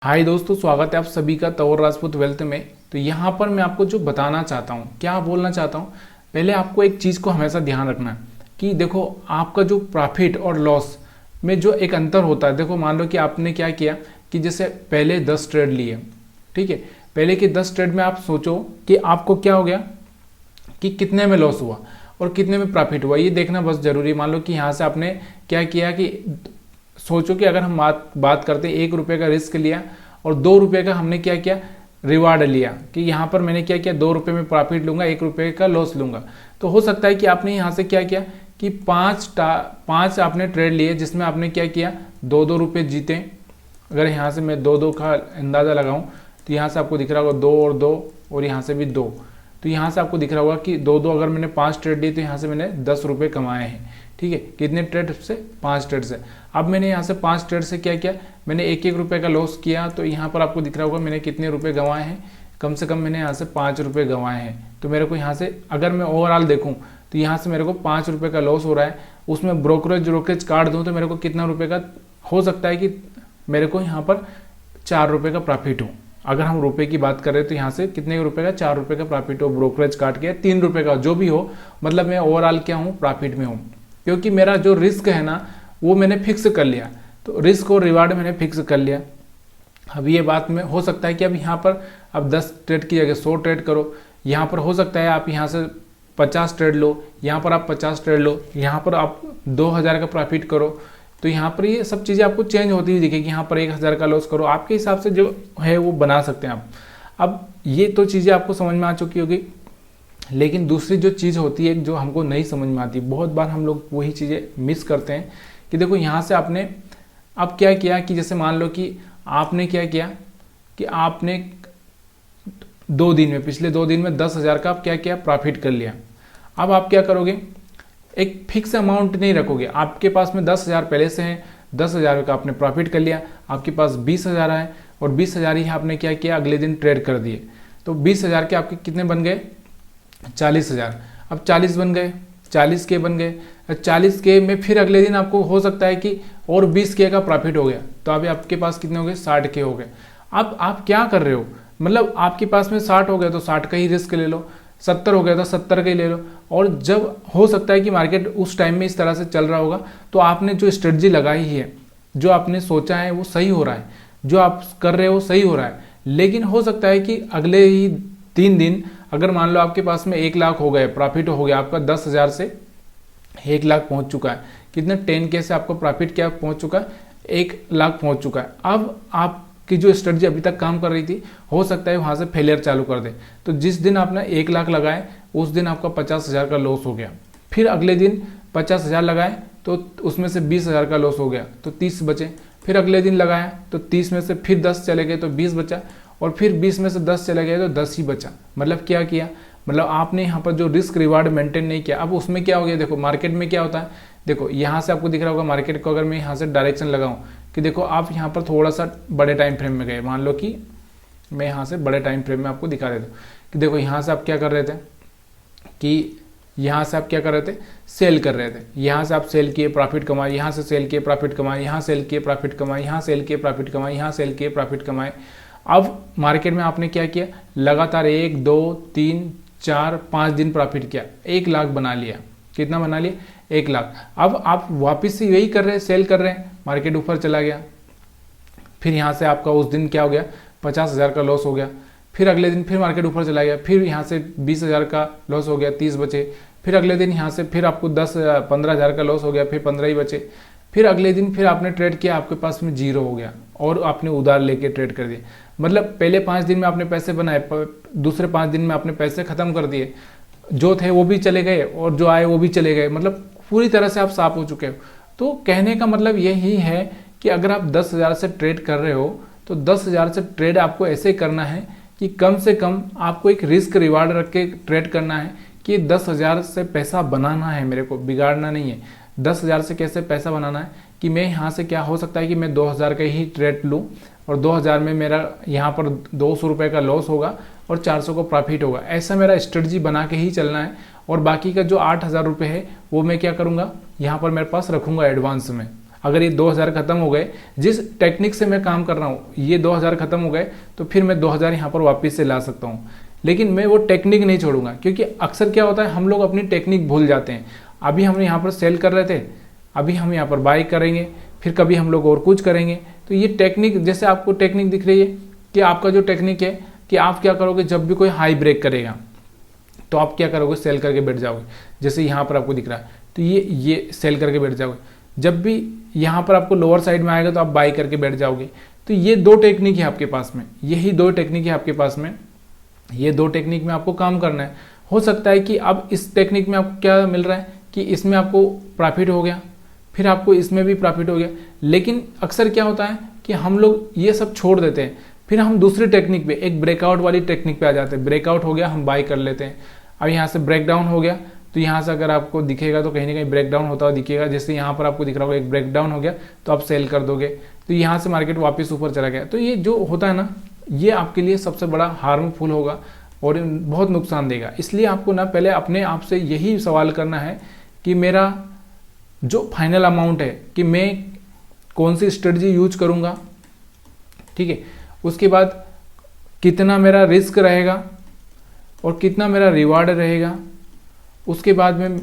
हाय दोस्तों, स्वागत है आप सभी का तंवर राजपूत वेल्थ में। तो यहाँ पर मैं आपको जो बताना चाहता हूँ, क्या बोलना चाहता हूँ, पहले आपको एक चीज़ को हमेशा ध्यान रखना है कि देखो आपका जो प्रॉफिट और लॉस में जो एक अंतर होता है। देखो मान लो कि आपने क्या किया कि जैसे पहले 10 ट्रेड लिए, ठीक है, पहले के 10 ट्रेड में आप सोचो कि आपको क्या हो गया कि कितने में लॉस हुआ और कितने में प्रॉफिट हुआ, ये देखना बस जरूरी। मान लो कि यहाँ से आपने क्या किया कि सोचो कि अगर हम बात करते हैं 1 रुपये का रिस्क लिया और 2 रुपये का हमने क्या किया रिवार्ड लिया, कि यहाँ पर मैंने क्या किया 2 रुपये में प्रॉफिट लूंगा, 1 रुपये का लॉस लूंगा। तो हो सकता है कि आपने यहाँ से क्या किया कि पाँच आपने ट्रेड लिए जिसमें आपने क्या किया 2-2 रुपये जीते। अगर यहाँ से मैं 2-2 का अंदाज़ा लगाऊं तो यहाँ से आपको दिख रहा होगा 2 और 2 और यहाँ से भी 2। तो यहाँ से आपको दिख रहा होगा कि 2-2 अगर मैंने 5 ट्रेड लिए तो यहाँ से मैंने 10 रुपये कमाए हैं। ठीक है, कितने ट्रेड से? 5 ट्रेड से। अब मैंने यहाँ से 5 ट्रेड से क्या किया, मैंने 1-1 रुपये का लॉस किया। तो यहाँ पर आपको दिख रहा होगा मैंने कितने रुपए गंवाए हैं, कम से कम मैंने यहाँ से 5 रुपये गंवाए हैं। तो मेरे को यहाँ से अगर मैं ओवरऑल देखूँ तो यहाँ से मेरे को 5 रुपये का लॉस हो रहा है। उसमें ब्रोकरेज काट दूँ तो मेरे को कितना रुपये का हो सकता है कि मेरे को यहाँ पर 4 रुपये का प्रॉफिट हो। अगर हम रुपए की बात करें तो यहाँ से कितने रुपए का, 4 रुपये का प्रॉफिट हो, ब्रोकरेज काट के 3 रुपये का जो भी हो, मतलब मैं ओवरऑल क्या हूँ, प्रॉफिट में हूँ। क्योंकि मेरा जो रिस्क है ना वो मैंने फिक्स कर लिया, तो रिस्क और रिवार्ड मैंने फिक्स कर लिया। अब ये बात में हो सकता है कि अब यहाँ पर अब 10 ट्रेड की जगह 100 ट्रेड करो, यहाँ पर हो सकता है आप यहाँ से 50 ट्रेड लो, यहाँ पर आप 50 ट्रेड लो, यहाँ पर आप 2000 का प्रॉफिट करो। तो यहाँ पर ये सब चीज़ें आपको चेंज होती हुई दिखेगी। यहाँ पर 1000 का लॉस करो, आपके हिसाब से जो है वो बना सकते हैं आप। अब ये तो चीज़ें आपको समझ में आ चुकी होगी, लेकिन दूसरी जो चीज़ होती है जो हमको नहीं समझ में आती, बहुत बार हम लोग वही चीज़ें मिस करते हैं कि देखो यहाँ से आपने अब क्या किया कि जैसे मान लो कि आपने क्या किया कि आपने 2 दिन में, पिछले 2 दिन में 10,000 का आप क्या किया प्रॉफिट कर लिया। अब आप क्या करोगे, एक फिक्स अमाउंट नहीं रखोगे। आपके पास में 10,000 पहले से हैं, 10,000 का आपने प्रॉफिट कर लिया, आपके पास 20,000 है और 20,000 ही आपने क्या किया अगले दिन ट्रेड कर दिए। तो 20,000 के आपके कितने बन गए, 40,000। अब 40 बन गए, 40 के बन गए, 40 के में फिर अगले दिन आपको हो सकता है कि और 20 के का प्रॉफिट हो गया। तो अभी आपके पास कितने हो गए, 60 के हो गए। अब आप क्या कर रहे हो, मतलब आपके पास में 60 हो गया तो 60 का ही रिस्क ले लो, 70 हो गया तो 70 का ही ले लो। और जब हो सकता है कि मार्केट उस टाइम में इस तरह से चल रहा होगा तो आपने जो स्ट्रेटजी लगाई है, जो आपने सोचा है वो सही हो रहा है, जो आप कर रहे हो सही हो रहा है। लेकिन हो सकता है कि अगले ही 3 दिन अगर मान लो आपके पास में 1 लाख हो गए, प्रॉफिट हो गया आपका 10,000 से 1 लाख पहुंच चुका है। कितने 10K से आपको प्रॉफिट क्या पहुंच चुका है, 1 लाख पहुंच चुका है। अब आपकी जो स्ट्रेटजी अभी तक काम कर रही थी हो सकता है वहां से फेलियर चालू कर दे। तो जिस दिन आपने 1 लाख लगाए उस दिन आपका 50,000 का लॉस हो गया। फिर अगले दिन 50,000 लगाए तो उसमें से 20,000 का लॉस हो गया, तो 30 बचे। फिर अगले दिन लगाया तो 30 में से फिर 10 चले गए तो 20 बचा, और फिर 20 में से 10 चले गए तो 10 ही बचा। मतलब क्या किया, मतलब आपने यहाँ पर जो रिस्क रिवार्ड मेंटेन नहीं किया। अब उसमें क्या हो गया, देखो मार्केट में क्या होता है, देखो यहाँ से आपको दिख रहा होगा मार्केट को, अगर मैं यहाँ से डायरेक्शन लगाऊं कि देखो आप यहाँ पर थोड़ा सा बड़े टाइम फ्रेम में गए, मान लो कि मैं यहाँ से बड़े टाइम फ्रेम में आपको दिखा देता हूँ कि देखो यहाँ से आप क्या कर रहे थे कि यहाँ से आप क्या कर रहे थे, सेल कर रहे थे। यहाँ से आप सेल किए प्रॉफिट कमाए, यहाँ से सेल किए प्रॉफिट कमाए, यहाँ सेल किए प्रॉफिट कमाए, यहाँ सेल किए प्रॉफिट कमाए, यहाँ सेल किए प्रॉफिट कमाए। अब मार्केट में आपने क्या किया, लगातार 1, 2, 3, 4, 5 दिन प्रॉफिट किया, 1 लाख बना लिया। कितना बना लिया, 1 लाख। अब आप वापस से यही कर रहे हैं, सेल कर रहे हैं, मार्केट ऊपर चला गया। फिर यहाँ से आपका उस दिन क्या हो गया, 50,000 का लॉस हो गया। फिर अगले दिन फिर मार्केट ऊपर चला गया, फिर यहाँ से 20,000 का लॉस हो गया, 30 बचे। फिर अगले दिन यहाँ से फिर आपको 15,000 का लॉस हो गया, फिर 15 ही बचे। फिर अगले दिन फिर आपने ट्रेड किया, आपके पास में 0 हो गया और आपने उधार लेके ट्रेड कर दिया। मतलब पहले 5 दिन में आपने पैसे बनाए, दूसरे 5 दिन में आपने पैसे खत्म कर दिए, जो थे वो भी चले गए और जो आए वो भी चले गए। मतलब पूरी तरह से आप साफ हो चुके हो। तो कहने का मतलब यही है कि अगर आप 10,000 से ट्रेड कर रहे हो तो 10,000 से ट्रेड आपको ऐसे करना है कि कम से कम आपको एक रिस्क रिवार्ड रख के ट्रेड करना है कि 10,000 से पैसा बनाना है, मेरे को बिगाड़ना नहीं है। 10,000 से कैसे पैसा बनाना है कि मैं यहाँ से क्या हो सकता है कि मैं 2,000 का ही ट्रेड लूँ और 2,000 में मेरा यहाँ पर 200 रुपये का लॉस होगा और 400 को प्रॉफिट होगा। ऐसा मेरा स्ट्रेटजी बना के ही चलना है। और बाकी का जो 8,000 रुपये है वो मैं क्या करूँगा, यहाँ पर मेरे पास रखूँगा एडवांस में। अगर ये 2000 खत्म हो गए, जिस टेक्निक से मैं काम कर रहा हूँ ये 2000 खत्म हो गए, तो फिर मैं 2000 यहाँ पर वापस से ला सकता हूँ। लेकिन मैं वो टेक्निक नहीं छोड़ूंगा, क्योंकि अक्सर क्या होता है हम लोग अपनी टेक्निक भूल जाते हैं। अभी हम यहाँ पर सेल कर रहे थे, अभी हम यहाँ पर बाय करेंगे, फिर कभी हम लोग और कुछ करेंगे। तो ये टेक्निक, जैसे आपको टेक्निक दिख रही है कि आपका जो टेक्निक है कि आप क्या करोगे, जब भी कोई हाई ब्रेक करेगा तो आप क्या करोगे, सेल करके बैठ जाओगे। जैसे यहाँ पर आपको दिख रहा है तो ये सेल करके बैठ जाओगे। जब भी यहाँ पर आपको लोअर साइड में आएगा तो आप बाय करके बैठ जाओगे। तो ये 2 टेक्निक है आपके पास में, यही 2 टेक्निक है आपके पास में। ये 2 टेक्निक में आपको काम करना है। हो सकता है कि अब इस टेक्निक में आपको क्या मिल रहा है कि इसमें आपको प्रॉफिट हो गया, फिर आपको इसमें भी प्रॉफिट हो गया। लेकिन अक्सर क्या होता है कि हम लोग ये सब छोड़ देते हैं, फिर हम दूसरी टेक्निक पे, एक ब्रेकआउट वाली टेक्निक पे आ जाते हैं। ब्रेकआउट हो गया, हम बाय कर लेते हैं। अब यहाँ से ब्रेक डाउन हो गया, तो यहाँ से अगर आपको दिखेगा तो कहीं ना कहीं ब्रेक डाउन होता हुआ दिखेगा। जैसे यहाँ पर आपको दिख रहा होगा एक ब्रेक डाउन हो गया तो आप सेल कर दोगे, तो यहाँ से मार्केट वापस ऊपर चला गया। तो ये जो होता है ना, ये आपके लिए सबसे बड़ा हार्मफुल होगा और बहुत नुकसान देगा। इसलिए आपको ना पहले अपने आप से यही सवाल करना है कि मेरा जो फाइनल अमाउंट है कि मैं कौन सी स्ट्रेटजी यूज करूँगा, ठीक है। उसके बाद कितना मेरा रिस्क रहेगा और कितना मेरा रिवार्ड रहेगा। उसके बाद में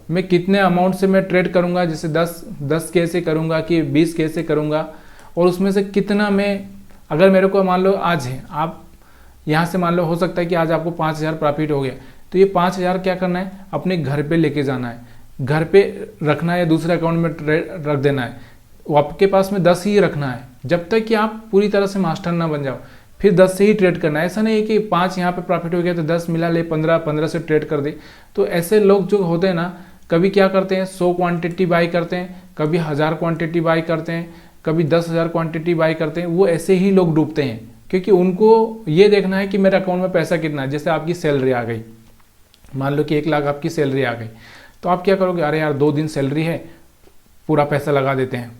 मैं कितने अमाउंट से मैं ट्रेड करूंगा, जैसे 10 कैसे करूंगा कि 20 कैसे करूंगा, और उसमें से कितना मैं, अगर मेरे को मान लो आज है, आप यहाँ से मान लो हो सकता है कि आज आपको 5000 प्रॉफिट हो गया, तो ये 5000 क्या करना है, अपने घर पे लेके जाना है, घर पे रखना है या दूसरे अकाउंट में रख देना है। आपके पास में 10 ही रखना है जब तक कि आप पूरी तरह से मास्टर ना बन जाओ। फिर 10 से ही ट्रेड करना है। ऐसा नहीं है कि 5 यहाँ पे प्रॉफिट हो गया तो 10 मिला ले 15 से ट्रेड कर दे। तो ऐसे लोग जो होते हैं ना, कभी क्या करते हैं 100 क्वांटिटी बाई करते हैं, कभी 1000 क्वांटिटी बाई करते हैं, कभी 10,000 क्वांटिटी बाई करते हैं। वो ऐसे ही लोग डूबते हैं, क्योंकि उनको ये देखना है कि मेरे अकाउंट में पैसा कितना है। जैसे आपकी सैलरी आ गई, मान लो कि 1 लाख आपकी सैलरी आ गई, तो आप क्या करोगे, अरे यार 2 दिन सैलरी है, पूरा पैसा लगा देते हैं,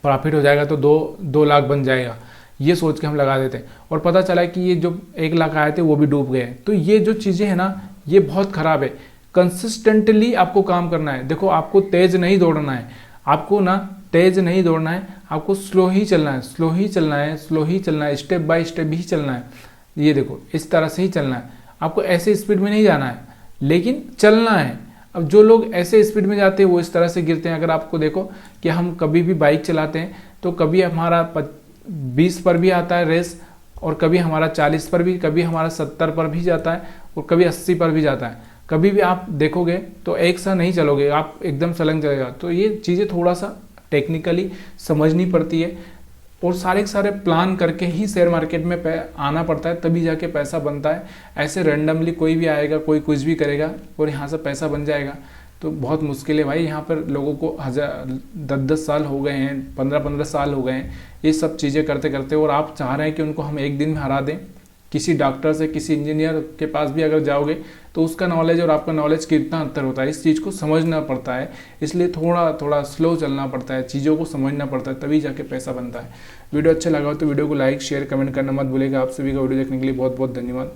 प्रॉफिट हो जाएगा तो 2 लाख बन जाएगा, ये सोच के हम लगा देते हैं। और पता चला कि ये जो 1 लाख आए थे वो भी डूब गए। तो ये जो चीज़ें हैं ना, ये बहुत ख़राब है। कंसिस्टेंटली आपको काम करना है। देखो, आपको तेज़ नहीं दौड़ना है, आपको ना तेज़ नहीं दौड़ना है, आपको स्लो ही चलना है, स्लो ही चलना है, स्लो ही चलना है, स्टेप बाय स्टेप ही चलना है। ये देखो, इस तरह से ही चलना है, आपको ऐसे स्पीड में नहीं जाना है, लेकिन चलना है। अब जो लोग ऐसे स्पीड में जाते हैं वो इस तरह से गिरते हैं। अगर आपको देखो कि हम कभी भी बाइक चलाते हैं तो कभी हमारा 20 पर भी आता है रेस, और कभी हमारा 40 पर भी, कभी हमारा 70 पर भी जाता है, और कभी 80 पर भी जाता है। कभी भी आप देखोगे तो एक सा नहीं चलोगे, आप एकदम सलंग चलेगा। तो ये चीज़ें थोड़ा सा टेक्निकली समझनी पड़ती है, और सारे के सारे प्लान करके ही शेयर मार्केट में आना पड़ता है, तभी जाके पैसा बनता है। ऐसे रैंडमली कोई भी आएगा, कोई कुछ भी करेगा और यहाँ से पैसा बन जाएगा, तो बहुत मुश्किल है भाई। यहाँ पर लोगों को 10-10 साल हो गए हैं, 15-15 साल हो गए हैं ये सब चीज़ें करते करते, और आप चाह रहे हैं कि उनको हम एक दिन में हरा दें। किसी डॉक्टर से, किसी इंजीनियर के पास भी अगर जाओगे तो उसका नॉलेज और आपका नॉलेज कितना अंतर होता है, इस चीज़ को समझना पड़ता है। इसलिए थोड़ा थोड़ा स्लो चलना पड़ता है, चीज़ों को समझना पड़ता है, तभी जाके पैसा बनता है। वीडियो अच्छा लगा हो तो वीडियो को लाइक शेयर कमेंट करना मत भूलिएगा। आप सभी का वीडियो देखने के लिए बहुत बहुत धन्यवाद।